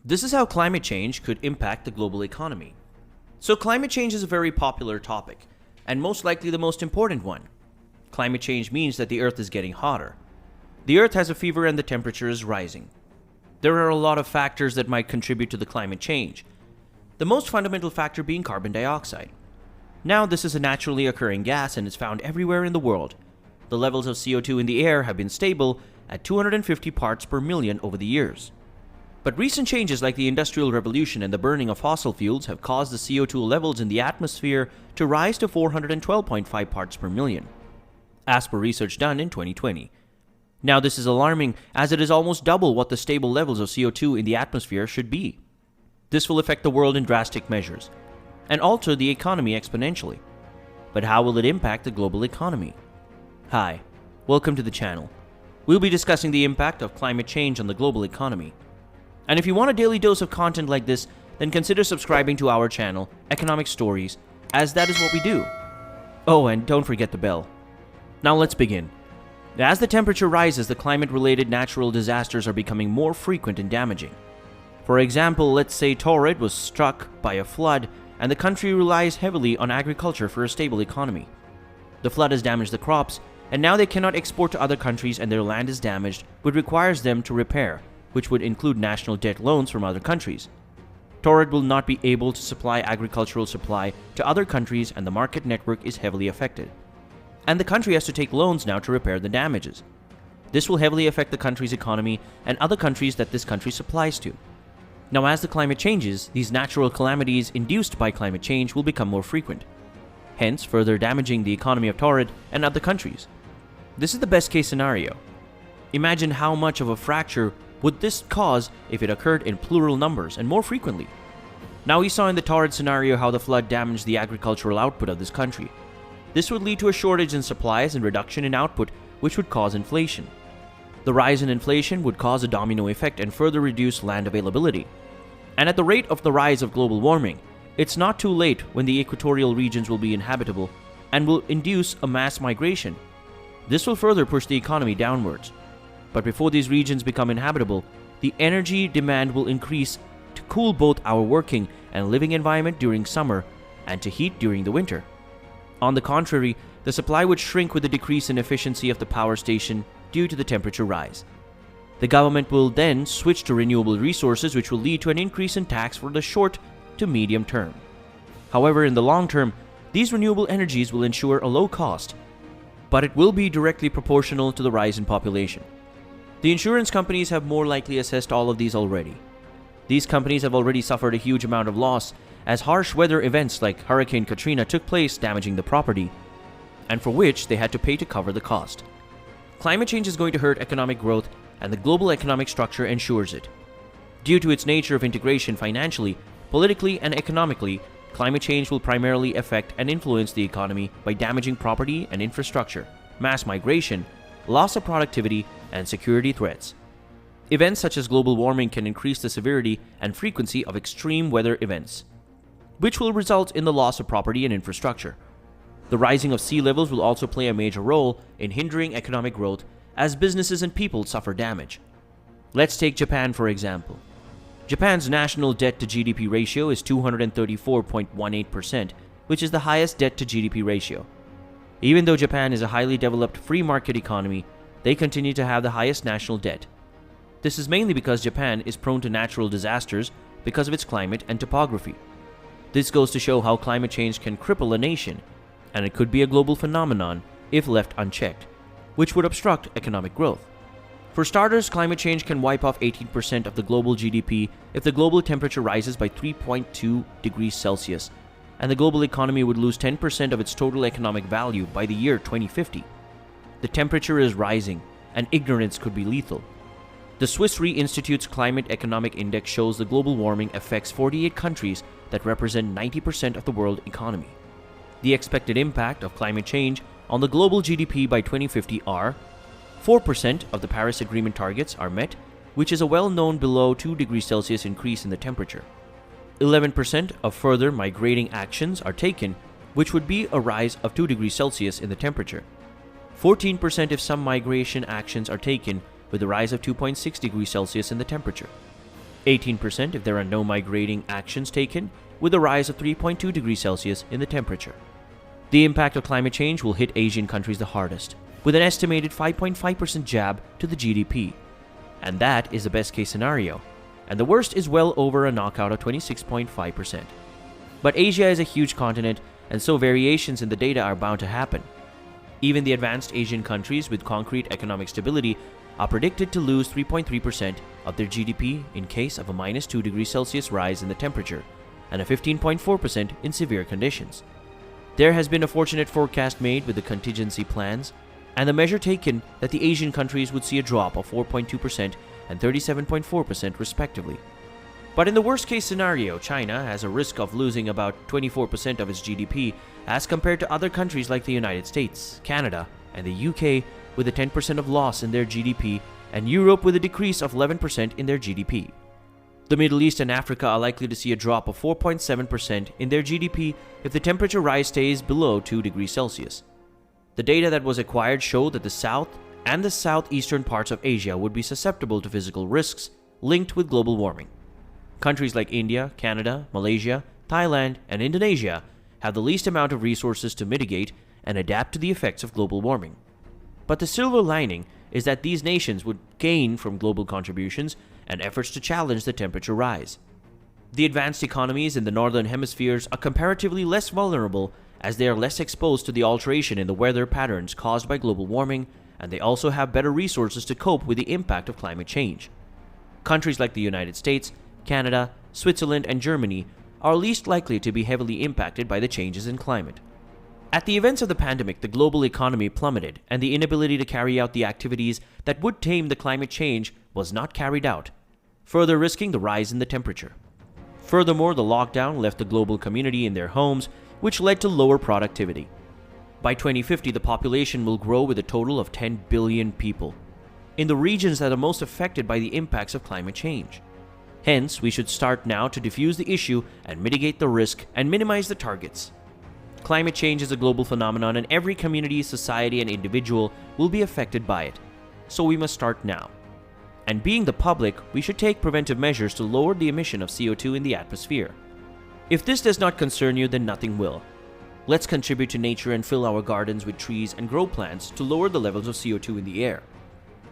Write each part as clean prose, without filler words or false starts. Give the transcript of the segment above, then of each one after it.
This is how climate change could impact the global economy. So climate change is a very popular topic, and most likely the most important one. Climate change means that the Earth is getting hotter. The Earth has a fever and the temperature is rising. There are a lot of factors that might contribute to the climate change, the most fundamental factor being carbon dioxide. Now, this is a naturally occurring gas and is found everywhere in the world. The levels of CO2 in the air have been stable at 250 parts per million over the years. But recent changes like the Industrial Revolution and the burning of fossil fuels have caused the CO2 levels in the atmosphere to rise to 412.5 parts per million, as per research done in 2020. Now, this is alarming as it is almost double what the stable levels of CO2 in the atmosphere should be. This will affect the world in drastic measures and alter the economy exponentially. But how will it impact the global economy? Hi, welcome to the channel. We'll be discussing the impact of climate change on the global economy. And if you want a daily dose of content like this, then consider subscribing to our channel, Economic Stories, as that is what we do. Oh, and don't forget the bell. Now let's begin. As the temperature rises, the climate-related natural disasters are becoming more frequent and damaging. For example, let's say Torrid was struck by a flood, and the country relies heavily on agriculture for a stable economy. The flood has damaged the crops, and now they cannot export to other countries and their land is damaged, which requires them to repair, which would include national debt loans from other countries. Torrid will not be able to supply agricultural supply to other countries and the market network is heavily affected. And the country has to take loans now to repair the damages. This will heavily affect the country's economy and other countries that this country supplies to. Now, as the climate changes, these natural calamities induced by climate change will become more frequent, hence further damaging the economy of Torrid and other countries. This is the best case scenario. Imagine how much of a fracture would this cause if it occurred in plural numbers and more frequently. Now, we saw in the Torrid scenario how the flood damaged the agricultural output of this country. This would lead to a shortage in supplies and reduction in output, which would cause inflation. The rise in inflation would cause a domino effect and further reduce land availability. And at the rate of the rise of global warming, it's not too late when the equatorial regions will be inhabitable and will induce a mass migration. This will further push the economy downwards. But before these regions become inhabitable, the energy demand will increase to cool both our working and living environment during summer and to heat during the winter. On the contrary, the supply would shrink with the decrease in efficiency of the power station due to the temperature rise. The government will then switch to renewable resources, which will lead to an increase in tax for the short to medium term. However, in the long term, these renewable energies will ensure a low cost, but it will be directly proportional to the rise in population. The insurance companies have more likely assessed all of these already. These companies have already suffered a huge amount of loss as harsh weather events like Hurricane Katrina took place, damaging the property, and for which they had to pay to cover the cost. Climate change is going to hurt economic growth, and the global economic structure ensures it. Due to its nature of integration financially, politically, and economically, climate change will primarily affect and influence the economy by damaging property and infrastructure, mass migration, loss of productivity, and security threats. Events such as global warming can increase the severity and frequency of extreme weather events, which will result in the loss of property and infrastructure. The rising of sea levels will also play a major role in hindering economic growth as businesses and people suffer damage. Let's take Japan for example. Japan's national debt to GDP ratio is 234.18%, which is the highest debt to GDP ratio. Even though Japan is a highly developed free market economy, they continue to have the highest national debt. This is mainly because Japan is prone to natural disasters because of its climate and topography. This goes to show how climate change can cripple a nation, and it could be a global phenomenon if left unchecked, which would obstruct economic growth. For starters, climate change can wipe off 18% of the global GDP if the global temperature rises by 3.2 degrees Celsius, and the global economy would lose 10% of its total economic value by the year 2050. The temperature is rising, and ignorance could be lethal. The Swiss Re Institute's Climate Economic Index shows the global warming affects 48 countries that represent 90% of the world economy. The expected impact of climate change on the global GDP by 2050 are 4% of the Paris Agreement targets are met, which is a well-known below 2 degrees Celsius increase in the temperature. 11% of further migrating actions are taken, which would be a rise of 2 degrees Celsius in the temperature. 14% if some migration actions are taken, with a rise of 2.6 degrees Celsius in the temperature. 18% if there are no migrating actions taken, with a rise of 3.2 degrees Celsius in the temperature. The impact of climate change will hit Asian countries the hardest, with an estimated 5.5% jab to the GDP. And that is the best case scenario, and the worst is well over a knockout of 26.5%. But Asia is a huge continent, and so variations in the data are bound to happen. Even the advanced Asian countries with concrete economic stability are predicted to lose 3.3% of their GDP in case of a minus 2 degrees Celsius rise in the temperature, and a 15.4% in severe conditions. There has been a fortunate forecast made with the contingency plans, and the measure taken that the Asian countries would see a drop of 4.2% and 37.4% respectively. But in the worst case scenario, China has a risk of losing about 24% of its GDP as compared to other countries like the United States, Canada, and the UK with a 10% of loss in their GDP, and Europe with a decrease of 11% in their GDP. The Middle East and Africa are likely to see a drop of 4.7% in their GDP if the temperature rise stays below 2 degrees Celsius. The data that was acquired showed that the south and the southeastern parts of Asia would be susceptible to physical risks linked with global warming. Countries like India, Canada, Malaysia, Thailand, and Indonesia have the least amount of resources to mitigate and adapt to the effects of global warming. But the silver lining is that these nations would gain from global contributions and efforts to challenge the temperature rise. The advanced economies in the northern hemispheres are comparatively less vulnerable as they are less exposed to the alteration in the weather patterns caused by global warming, and they also have better resources to cope with the impact of climate change. Countries like the United States, Canada, Switzerland, and Germany are least likely to be heavily impacted by the changes in climate. At the events of the pandemic, the global economy plummeted, and the inability to carry out the activities that would tame the climate change was not carried out, further risking the rise in the temperature. Furthermore, the lockdown left the global community in their homes, which led to lower productivity. By 2050, the population will grow with a total of 10 billion people in the regions that are most affected by the impacts of climate change. Hence, we should start now to diffuse the issue and mitigate the risk and minimize the targets. Climate change is a global phenomenon, and every community, society, and individual will be affected by it. So we must start now. And being the public, we should take preventive measures to lower the emission of CO2 in the atmosphere. If this does not concern you, then nothing will. Let's contribute to nature and fill our gardens with trees and grow plants to lower the levels of CO2 in the air.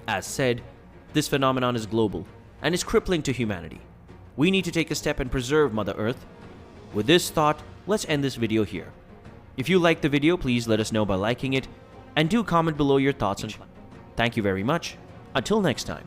As said, this phenomenon is global and is crippling to humanity. We need to take a step and preserve Mother Earth. With this thought, let's end this video here. If you liked the video, please let us know by liking it, and do comment below your thoughts. Thank you very much. Until next time.